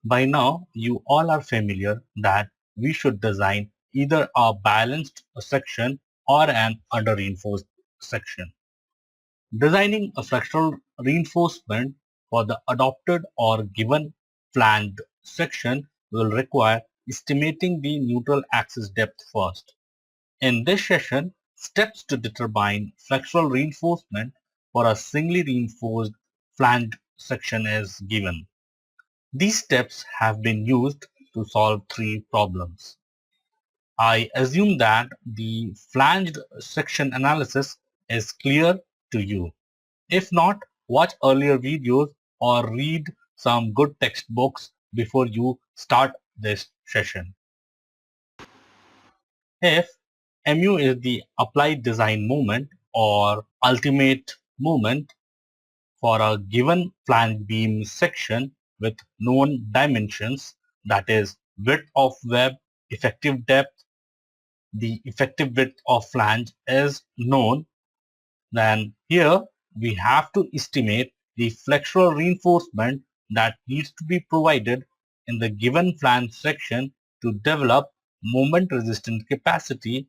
By now, you all are familiar that we should design either a balanced section or an under-reinforced section. Designing a fractional reinforcement for the adopted or given flanged section will require estimating the neutral axis depth first. In this session, steps to determine flexural reinforcement for a singly reinforced flanged section is given. These steps have been used to solve three problems. I assume that the flanged section analysis is clear to you. If not, watch earlier videos or read some good textbooks before you start this session. If mu is the applied design moment or ultimate moment for a given flange beam section with known dimensions, that is width of web, effective depth, the effective width of flange is known, then here we have to estimate the flexural reinforcement that needs to be provided in the given flange section to develop moment resistant capacity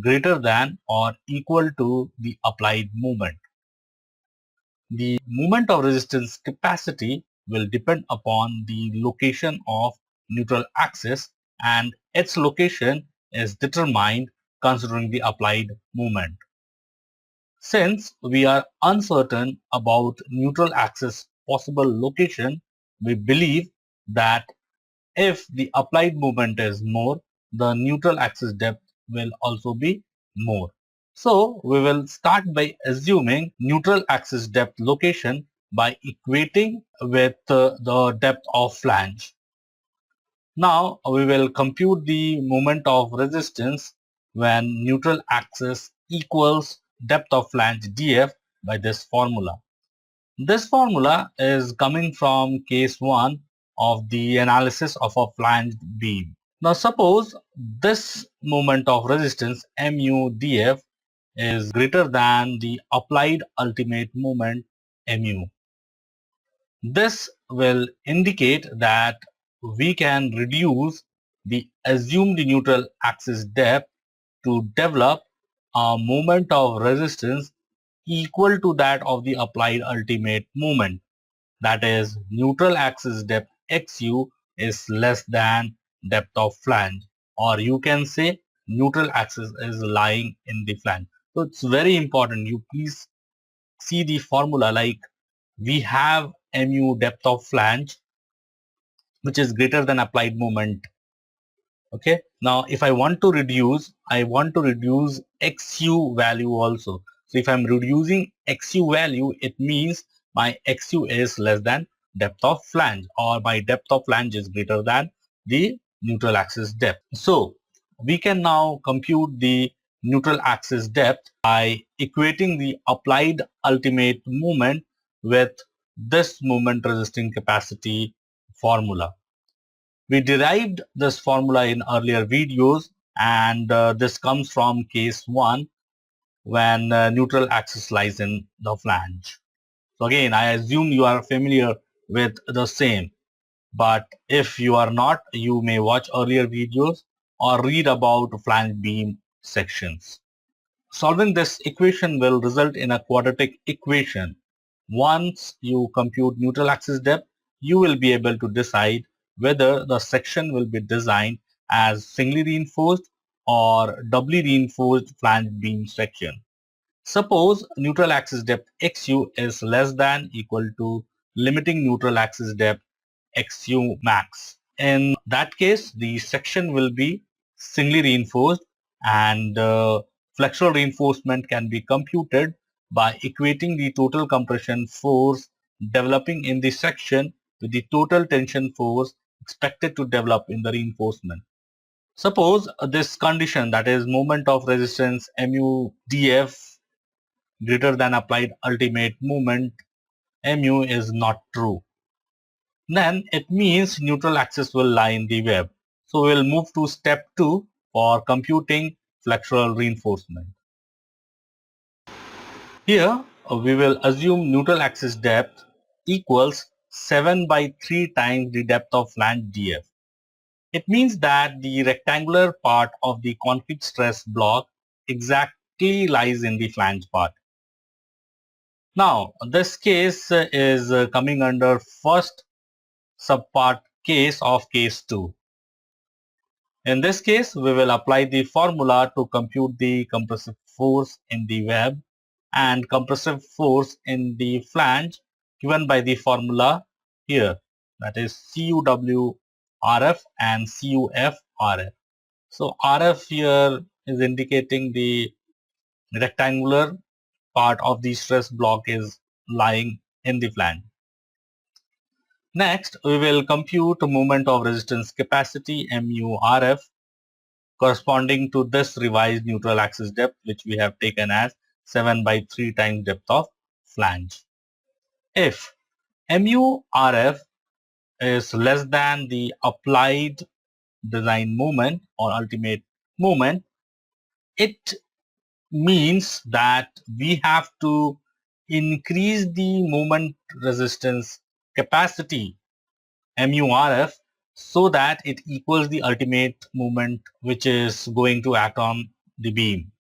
greater than or equal to the applied moment. The moment of resistance capacity will depend upon the location of neutral axis, and its location is determined considering the applied moment. Since we are uncertain about neutral axis possible location, we believe that if the applied moment is more, the neutral axis depth will also be more. So we will start by assuming neutral axis depth location by equating with the depth of flange. Now we will compute the moment of resistance when neutral axis equals depth of flange df by this formula. This formula is coming from case 1 of the analysis of a flanged beam. Now suppose this moment of resistance mu df is greater than the applied ultimate moment mu. This will indicate that we can reduce the assumed neutral axis depth to develop a moment of resistance equal to that of the applied ultimate moment. That is, neutral axis depth xu is less than depth of flange, or you can say neutral axis is lying in the flange. So it's very important you please see the formula, like we have mu depth of flange which is greater than applied moment. Okay, now if I want to reduce, I want to reduce xu value also. So if I'm reducing xu value, it means my xu is less than depth of flange, or my depth of flange is greater than the neutral axis depth. So we can now compute the neutral axis depth by equating the applied ultimate moment with this moment resisting capacity formula. We derived this formula in earlier videos, and this comes from case 1 when neutral axis lies in the flange. So again, I assume you are familiar with the same, but if you are not, you may watch earlier videos or read about flange beam sections. Solving this equation will result in a quadratic equation. Once you compute neutral axis depth, you will be able to decide whether the section will be designed as singly reinforced or doubly reinforced flange beam section. Suppose neutral axis depth xu is less than equal to limiting neutral axis depth xu max. In that case, the section will be singly reinforced, and flexural reinforcement can be computed by equating the total compression force developing in the section with the total tension force expected to develop in the reinforcement. Suppose this condition, that is moment of resistance mu df greater than applied ultimate moment mu is not true. Then it means neutral axis will lie in the web. So we'll move to step 2 for computing flexural reinforcement. Here we will assume neutral axis depth equals 7 by 3 times the depth of flange df. It means that the rectangular part of the concrete stress block exactly lies in the flange part. Now, this case is coming under first subpart case of case 2. In this case, we will apply the formula to compute the compressive force in the web and compressive force in the flange given by the formula here, that is CUW RF and CUF RF. So RF here is indicating the rectangular part of the stress block is lying in the flange. Next, we will compute moment of resistance capacity MURF corresponding to this revised neutral axis depth, which we have taken as 7 by 3 times depth of flange. If MURF is less than the applied design moment or ultimate moment, it means that we have to increase the moment resistance capacity MURF so that it equals the ultimate moment which is going to act on the beam.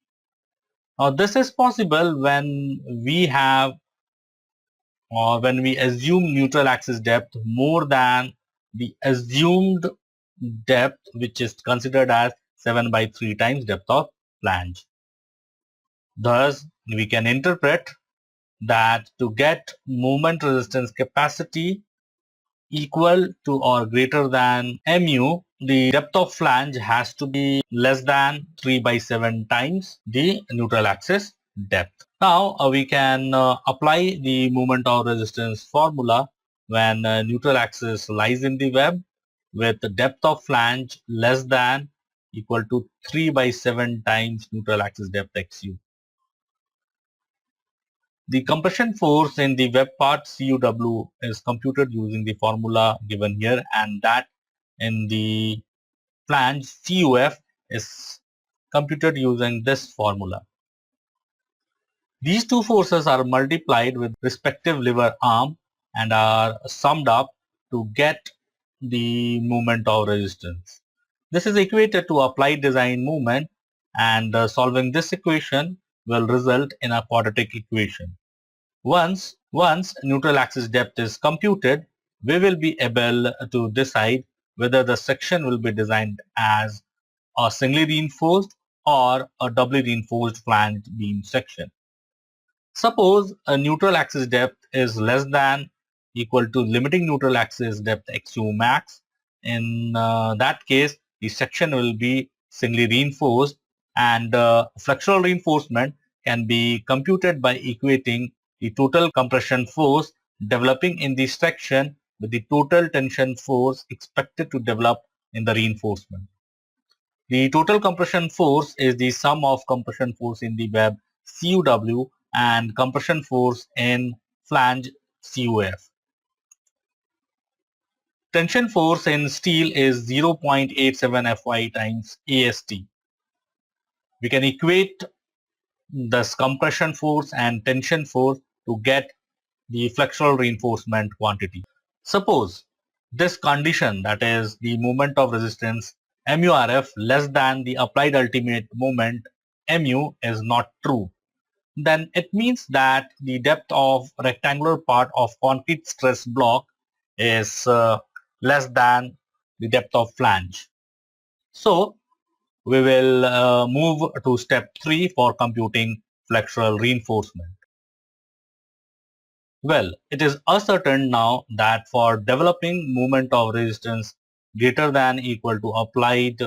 Now this is possible when we have or when we assume neutral axis depth more than the assumed depth, which is considered as 7 by 3 times depth of flange. Thus, we can interpret that to get moment resistance capacity equal to or greater than mu, the depth of flange has to be less than 3 by 7 times the neutral axis depth. Now we can apply the moment of resistance formula when neutral axis lies in the web with the depth of flange less than equal to 3 by 7 times neutral axis depth xu. The compression force in the web part CUW is computed using the formula given here, and that in the flange CUF is computed using this formula. These two forces are multiplied with respective lever arm and are summed up to get the moment of resistance. This is equated to applied design moment, and solving this equation will result in a quadratic equation. Once neutral axis depth is computed, we will be able to decide whether the section will be designed as a singly reinforced or a doubly reinforced flange beam section. Suppose a neutral axis depth is less than equal to limiting neutral axis depth xu max. In that case, the section will be singly reinforced, and flexural reinforcement can be computed by equating the total compression force developing in the section with the total tension force expected to develop in the reinforcement. The total compression force is the sum of compression force in the web CUW and compression force in flange CUF. Tension force in steel is 0.87 Fy times AST. We can equate this compression force and tension force to get the flexural reinforcement quantity. Suppose this condition, that is the moment of resistance MURF less than the applied ultimate moment MU, is not true, then it means that the depth of rectangular part of concrete stress block is less than the depth of flange. So we will move to step 3 for computing flexural reinforcement. Well, it is ascertained now that for developing moment of resistance greater than equal to applied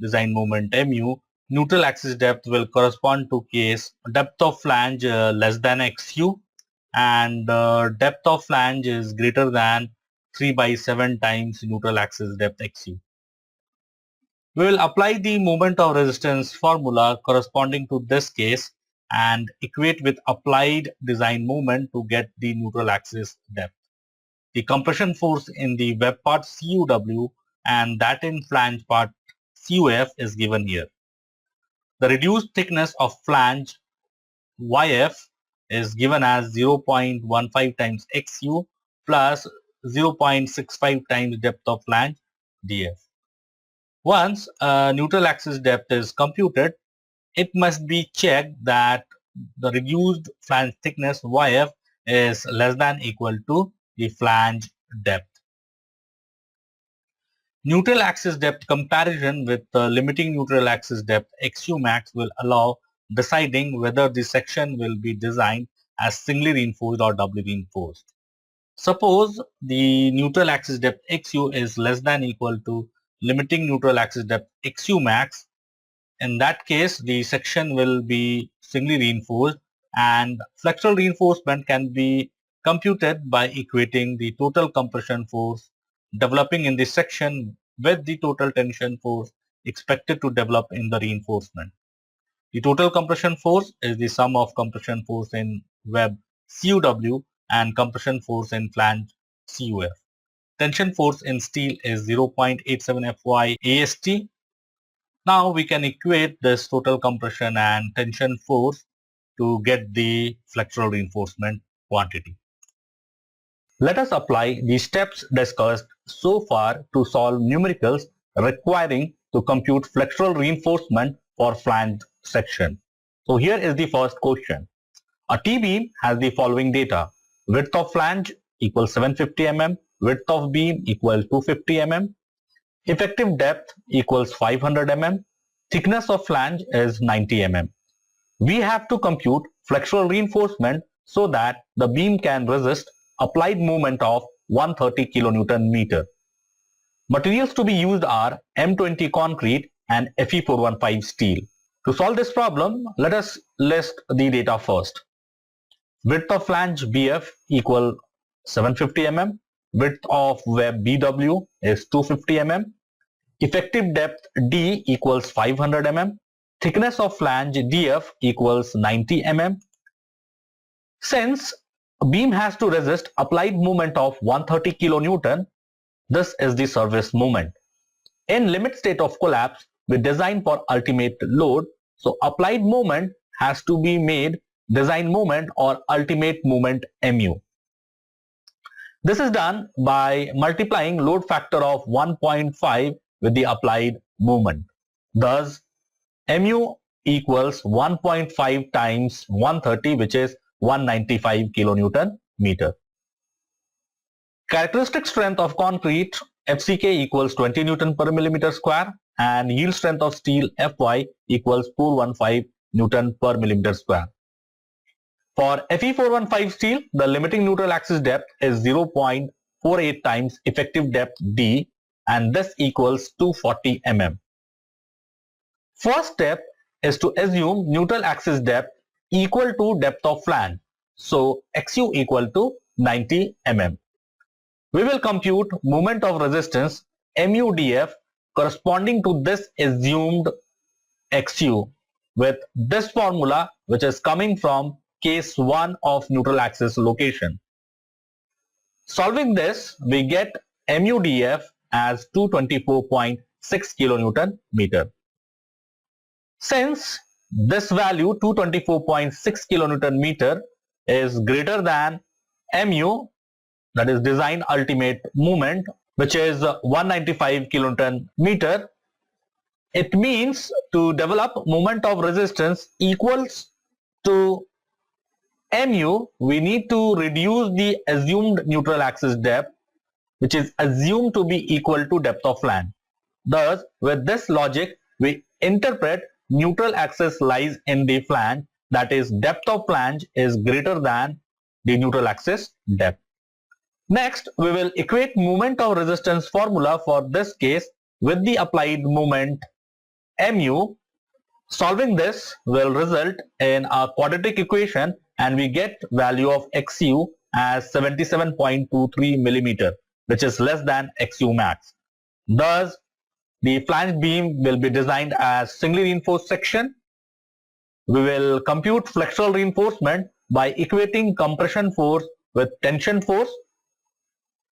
design moment mu, neutral axis depth will correspond to case depth of flange less than xu, and depth of flange is greater than 3 by 7 times neutral axis depth xu. We will apply the moment of resistance formula corresponding to this case and equate with applied design moment to get the neutral axis depth. The compression force in the web part CUW and that in flange part CUF is given here. The reduced thickness of flange YF is given as 0.15 times XU plus 0.65 times depth of flange df. Once neutral axis depth is computed, it must be checked that the reduced flange thickness yf is less than equal to the flange depth. Neutral axis depth comparison with the limiting neutral axis depth xu max will allow deciding whether the section will be designed as singly reinforced or doubly reinforced. Suppose the neutral axis depth xu is less than equal to limiting neutral axis depth xu max. In that case, the section will be singly reinforced, and flexural reinforcement can be computed by equating the total compression force developing in the section with the total tension force expected to develop in the reinforcement. The total compression force is the sum of compression force in web CUW and compression force in flange CUF. Tension force in steel is 0.87 Fy AST. Now we can equate this total compression and tension force to get the flexural reinforcement quantity. Let us apply the steps discussed so far to solve numericals requiring to compute flexural reinforcement for flange section. So here is the first question. A T-beam has the following data. Width of flange equals 750 mm, width of beam equals 250 mm, effective depth equals 500 mm, thickness of flange is 90 mm. We have to compute flexural reinforcement so that the beam can resist applied moment of 130 kilonewton meter. Materials to be used are M20 concrete and Fe415 steel. To solve this problem, let us list the data first. Width of flange BF equal 750 mm, width of web BW is 250 mm, effective depth D equals 500 mm, thickness of flange DF equals 90 mm. Since a beam has to resist applied moment of 130 kilonewton, this is the service moment. In limit state of collapse, we design for ultimate load, so applied moment has to be made design moment or ultimate moment mu. This is done by multiplying load factor of 1.5 with the applied moment. Thus, mu equals 1.5 times 130, which is 195 kilonewton meter. Characteristic strength of concrete FCK equals 20 Newton per millimeter square and yield strength of steel Fy equals 415 Newton per millimeter square. For Fe415 steel, the limiting neutral axis depth is 0.48 times effective depth D, and this equals 240 mm. First step is to assume neutral axis depth equal to depth of flange. So xu equal to 90 mm. We will compute moment of resistance MUDF corresponding to this assumed XU with this formula, which is coming from case 1 of neutral axis location. Solving this, we get MUDF as 224.6 kilonewton meter. Since this value 224.6 kilonewton meter is greater than mu, that is design ultimate moment, which is 195 kilonewton meter, it means to develop moment of resistance equals to mu, we need to reduce the assumed neutral axis depth, which is assumed to be equal to depth of flange. Thus, with this logic, we interpret neutral axis lies in the flange, that is depth of flange is greater than the neutral axis depth. Next, we will equate moment of resistance formula for this case with the applied moment mu. Solving this will result in a quadratic equation and we get value of xu as 77.23 millimeter, which is less than xu max. Thus, the flange beam will be designed as singly reinforced section. We will compute flexural reinforcement by equating compression force with tension force,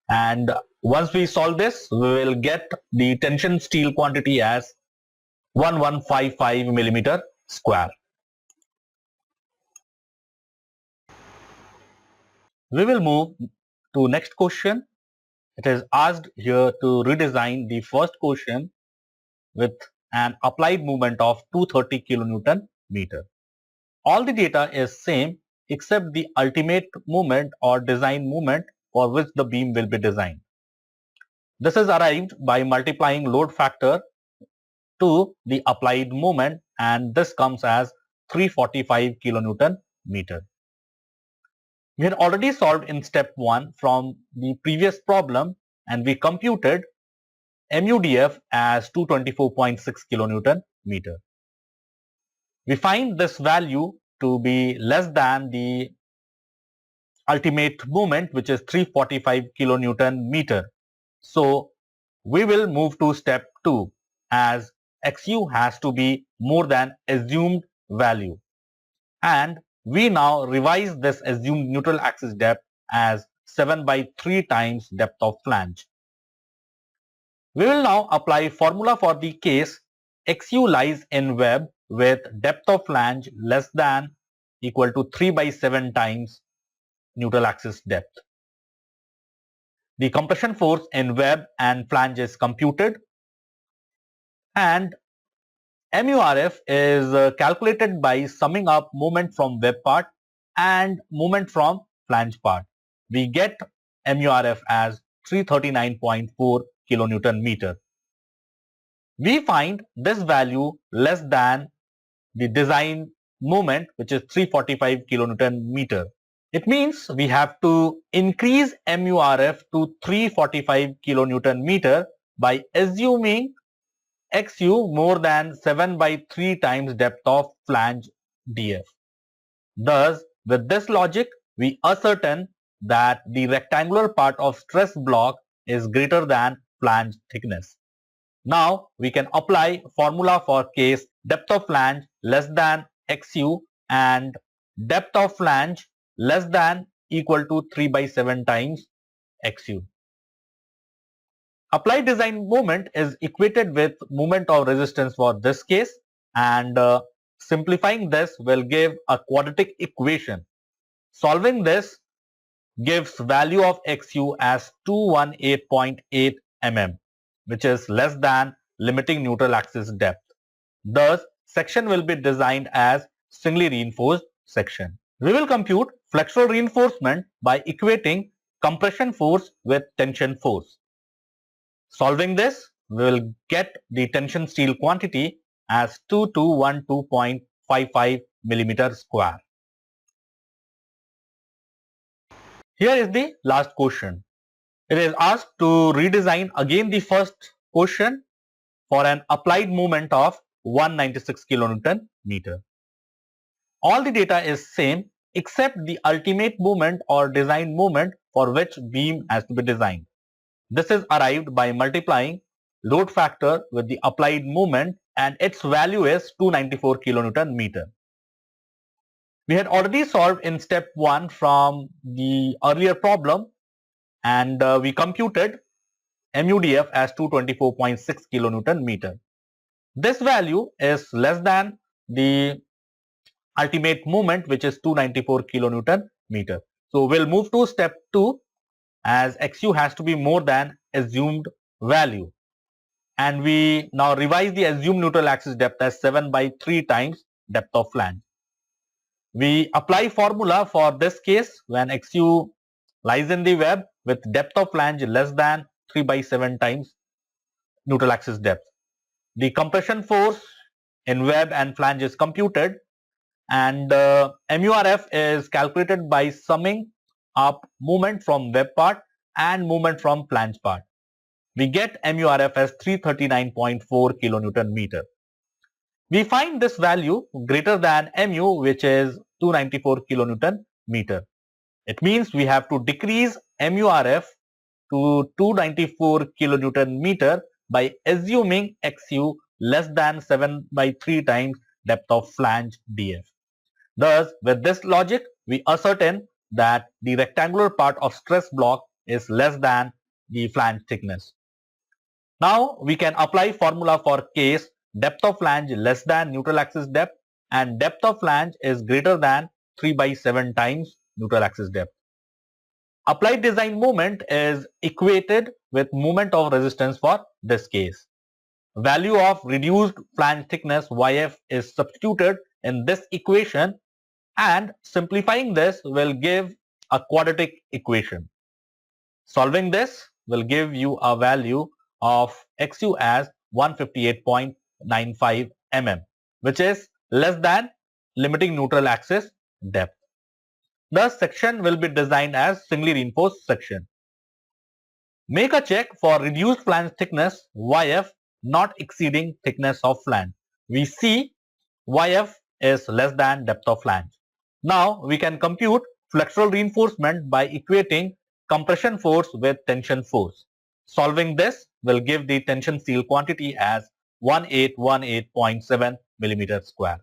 and once we solve this, we will get the tension steel quantity as 1155 millimeter square. We will move to next question. It is asked here to redesign the first question with an applied moment of 230 kilonewton meter. All the data is same except the ultimate moment or design moment for which the beam will be designed. This is arrived by multiplying load factor to the applied moment, and this comes as 345 kilonewton meter. We had already solved in step 1 from the previous problem, and we computed MUDF as 224.6 kilonewton meter. We find this value to be less than the ultimate moment, which is 345 kilonewton meter. So we will move to step 2 as XU has to be more than assumed value. And we now revise this assumed neutral axis depth as 7 by 3 times depth of flange. We will now apply formula for the case XU lies in web with depth of flange less than equal to 3 by 7 times neutral axis depth. The compression force in web and flange is computed, and MURF is calculated by summing up moment from web part and moment from flange part. We get MURF as 339.4 kilonewton meter. We find this value less than the design moment, which is 345 kilonewton meter. It means we have to increase MURF to 345 kilonewton meter by assuming XU more than 7 by 3 times depth of flange DF. Thus, with this logic, we ascertain that the rectangular part of stress block is greater than flange thickness. Now, we can apply formula for case depth of flange less than XU and depth of flange less than equal to 3 by 7 times XU. Applied design moment is equated with moment of resistance for this case, and simplifying this will give a quadratic equation. Solving this gives value of XU as 218.8 mm, which is less than limiting neutral axis depth. Thus, section will be designed as singly reinforced section. We will compute flexural reinforcement by equating compression force with tension force. Solving this, we will get the tension steel quantity as 2212.55 millimeter square. Here is the last question. It is asked to redesign again the first question for an applied moment of 196 kilonewton meter. All the data is same except the ultimate moment or design moment for which beam has to be designed. This is arrived by multiplying load factor with the applied moment, and its value is 294 kilonewton meter. We had already solved in step 1 from the earlier problem, and we computed MUDF as 224.6 kilonewton meter. This value is less than the ultimate moment, which is 294 kilonewton meter. So we'll move to step 2 as XU has to be more than assumed value. And we now revise the assumed neutral axis depth as 7 by 3 times depth of flange. We apply formula for this case when XU lies in the web with depth of flange less than 3 by 7 times neutral axis depth. The compression force in web and flange is computed, and MURF is calculated by summing up moment from web part and moment from flange part. We get MURF as 339.4 kilonewton meter. We find this value greater than MU, which is 294 kilonewton meter. It means we have to decrease MURF to 294 kilonewton meter by assuming XU less than 7 by 3 times depth of flange DF. Thus, with this logic, we ascertain that the rectangular part of stress block is less than the flange thickness. Now, we can apply formula for case depth of flange less than neutral axis depth and depth of flange is greater than 3 by 7 times neutral axis depth. Applied design moment is equated with moment of resistance for this case. Value of reduced flange thickness YF is substituted in this equation, and simplifying this will give a quadratic equation. Solving this will give you a value of XU as 158.95 mm, which is less than limiting neutral axis depth. The section will be designed as singly reinforced section. Make a check for reduced flange thickness YF not exceeding thickness of flange. We see YF is less than depth of flange. Now we can compute flexural reinforcement by equating compression force with tension force. Solving this will give the tension steel quantity as 1818.7 mm square.